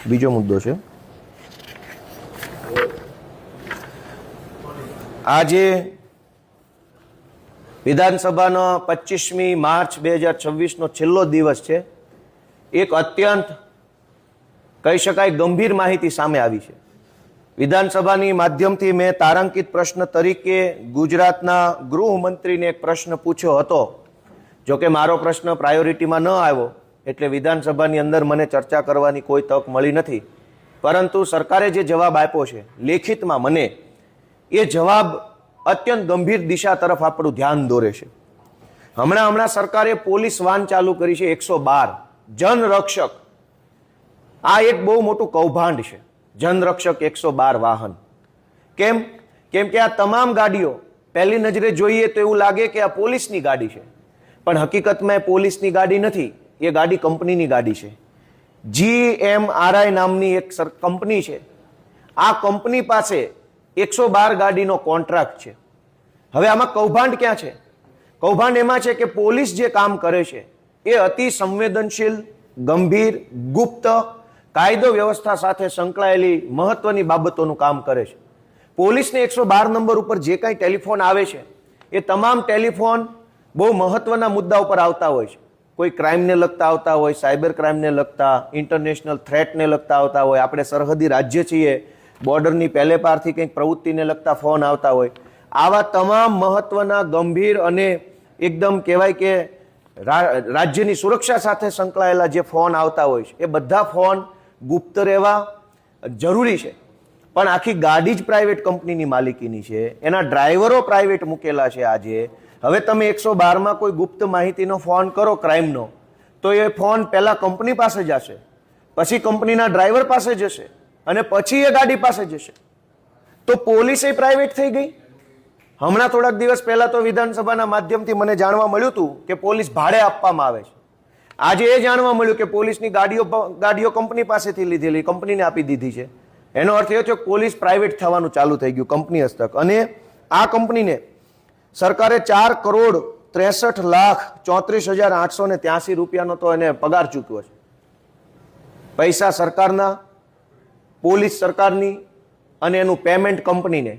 બીજો મુદ્દો છે આજે વિધાનસભાનો 25મી માર્ચ 2026નો છેલ્લો દિવસ છે। એક અત્યંત કહી શકાય ગંભીર માહિતી સામે આવી છે। વિધાનસભાની માધ્યમથી મેં તારાંકિત પ્રશ્ન તરીકે ગુજરાતના ગૃહમંત્રીને એક પ્રશ્ન પૂછ્યો હતો। જો કે મારો પ્રશ્ન પ્રાયોરિટીમાં ન આવ્યો એટલે વિધાનસભાની અંદર મને ચર્ચા કરવાની કોઈ તક મળી નથી, પરંતુ સરકારે જે જવાબ આપ્યો છે લેખિતમાં મને, એ જવાબ અત્યંત ગંભીર દિશા તરફ આપણું ધ્યાન દોરે છે। હમણાં સરકારે પોલીસ વાન ચાલુ કરી છે 112 જનરક્ષક। આ એક બહુ મોટું કૌભાંડ છે, જનરક્ષક 112 વાહન। કેમ કે આ તમામ ગાડીઓ પહેલી નજરે જોઈએ તો એવું લાગે કે આ પોલીસની ગાડી છે, પણ હકીકતમાં એ પોલીસની ગાડી નથી, એ ગાડી કંપનીની ગાડી છે। GMRI નામની એક કંપની છે। આ કંપની પાસે 112 ગાડીનો કોન્ટ્રાક્ટ છે। હવે આમાં કૌભાંડ ક્યાં છે? કૌભાંડ એમાં છે કે પોલીસ જે કામ કરે છે એ અતિ સંવેદનશીલ, ગંભીર, ગુપ્ત, કાયદો વ્યવસ્થા સાથે સંકળાયેલી મહત્વની બાબતોનું કામ કરે છે। પોલીસને 112 નંબર ઉપર જે કાંઈ ટેલિફોન આવે છે એ તમામ ટેલિફોન બહુ મહત્વના મુદ્દા ઉપર આવતા હોય છે। કોઈ ક્રાઇમને લગતા આવતા હોય, સાયબર ક્રાઇમને લગતા, ઇન્ટરનેશનલ થ્રેટને લગતા આવતા હોય, આપણે સરહદી રાજ્ય છીએ, બોર્ડરની પહેલે પારથી કંઈક પ્રવૃત્તિને લગતા ફોન આવતા હોય। આવા તમામ મહત્વના, ગંભીર અને એકદમ કહેવાય કે રાજ્યની સુરક્ષા સાથે સંકળાયેલા જે ફોન આવતા હોય છે એ બધા ફોન ગુપ્ત રહેવા જરૂરી છે। પણ આખી ગાડી જ પ્રાઇવેટ કંપનીની માલિકીની છે, એના ડ્રાઈવરો પ્રાઇવેટ મૂકેલા છે। આજે હવે તમે 112માં કોઈ ગુપ્ત માહિતીનો ફોન કરો ક્રાઇમનો, તો એ ફોન પહેલા કંપની પાસે જશે, પછી કંપનીના ડ્રાઈવર પાસે જશે અને પછી એ ગાડી પાસે જશે। તો પોલીસ એ પ્રાઇવેટ થઈ ગઈ। હમણાં થોડાક દિવસ પહેલા તો વિધાનસભાના માધ્યમથી મને જાણવા મળ્યું હતું કે પોલીસ ભાડે આપવામાં આવે છે। આજે એ જાણવા મળ્યું કે પોલીસની ગાડીઓ કંપની પાસેથી લીધેલી, કંપનીને આપી દીધી છે। એનો અર્થ એ થયો પોલીસ પ્રાઇવેટ થવાનું ચાલુ થઈ ગયું કંપની હસ્તક। અને આ કંપનીને સરકારે 4,63,34,883 રૂપિયાનો તો એને પગાર ચૂક્યો છે। પૈસા સરકારના, પોલીસ સરકારની અને એનું પેમેન્ટ કંપનીને।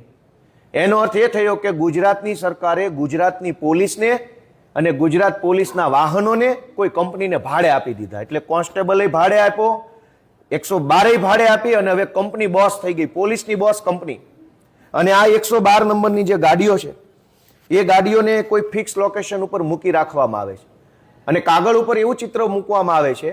એનો અર્થ એ થયો કે ગુજરાતની સરકારે ગુજરાતની પોલીસને અને ગુજરાત પોલીસના વાહનોને કોઈ કંપનીને ભાડે આપી દીધા। એટલે કોન્સ્ટેબલે ભાડે આપ્યો, 112 ભાડે આપી અને હવે કંપની બોસ થઈ ગઈ, પોલીસની બોસ કંપની। અને આ 112 નંબરની જે ગાડીઓ છે એ ગાડીઓને કોઈ ફિક્સ લોકેશન ઉપર મૂકી રાખવામાં આવે છે અને કાગળ ઉપર એવું ચિત્ર મૂકવામાં આવે છે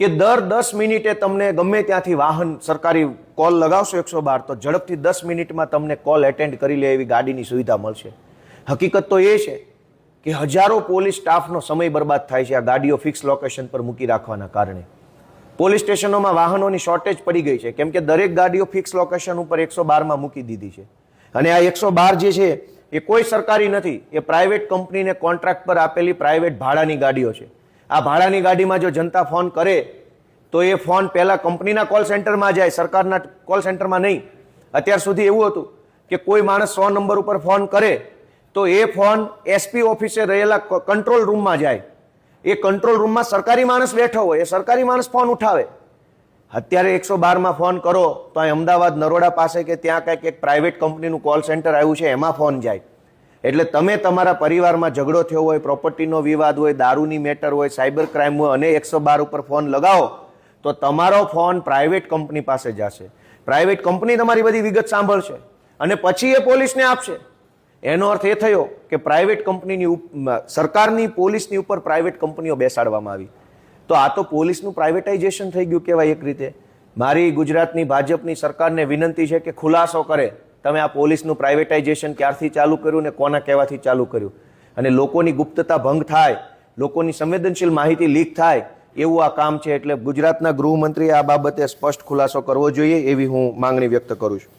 કે દર 10 મિનિટે તમને ગમે ત્યાંથી વાહન સરકારી કોલ લગાવશો 112 તો ઝડપથી 10 મિનિટમાં તમને કોલ એટેન્ડ કરી લે એવી ગાડીની સુવિધા મળશે। હકીકત તો એ છે કે હજારો પોલીસ સ્ટાફનો સમય બરબાદ થાય છે આ ગાડીઓ ફિક્સ લોકેશન પર મૂકી રાખવાના કારણે। પોલીસ સ્ટેશનોમાં વાહનોની શોર્ટેજ પડી ગઈ છે કેમ કે દરેક ગાડીઓ ફિક્સ લોકેશન ઉપર 112માં મૂકી દીધી છે। અને આ 112 જે છે એ કોઈ સરકારી નથી, એ પ્રાઇવેટ કંપનીને કોન્ટ્રાક્ટ પર આપેલી પ્રાઇવેટ ભાડાની ગાડીઓ છે। આ ભાડાની ગાડીમાં જો જનતા ફોન કરે તો એ ફોન પહેલા કંપનીના કોલ સેન્ટરમાં જાય, સરકારના કોલ સેન્ટરમાં નહીં। અત્યાર સુધી એવું હતું કે કોઈ માણસ 100 નંબર ઉપર ફોન કરે તો એ ફોન એસપી ઓફિસે રહેલા કંટ્રોલ રૂમમાં જાય। એ કંટ્રોલ રૂમમાં સરકારી માણસ બેઠો હોય, એ સરકારી માણસ ફોન ઉઠાવે। અત્યારે 112માં ફોન કરો તો અહીં અમદાવાદ નરોડા પાસે કે ત્યાં કંઈક એક પ્રાઇવેટ કંપનીનું કોલ સેન્ટર આવ્યું છે એમાં ફોન જાય। એટલે તમે તમારા પરિવારમાં ઝઘડો થયો હોય, પ્રોપર્ટીનો વિવાદ હોય, દારૂની મેટર હોય, સાયબર ક્રાઇમ હોય અને 112 ઉપર ફોન લગાવો તો તમારો ફોન પ્રાઇવેટ કંપની પાસે જશે। પ્રાઇવેટ કંપની તમારી બધી વિગત સાંભળશે અને પછી એ પોલીસને આપશે। એનો અર્થ એ થયો કે પ્રાઇવેટ કંપનીની સરકારની પોલીસની ઉપર પ્રાઇવેટ કંપનીઓ બેસાડવામાં આવી। તો આ તો પોલીસનું પ્રાઇવેટાઇઝેશન થઈ ગયું કહેવાય એક રીતે। મારી ગુજરાતની ભાજપની સરકારને વિનંતી છે કે ખુલાસો કરે, તમે આ પોલીસનું પ્રાઇવેટાઇઝેશન ક્યારથી ચાલુ કર્યું ને કોના કહેવાથી ચાલુ કર્યું, અને લોકોની ગુપ્તતા ભંગ થાય, લોકોની સંવેદનશીલ માહિતી લીક થાય એવું આ કામ છે। એટલે ગુજરાતના ગૃહમંત્રીએ આ બાબતે સ્પષ્ટ ખુલાસો કરવો જોઈએ એવી હું માંગણી વ્યક્ત કરું છું।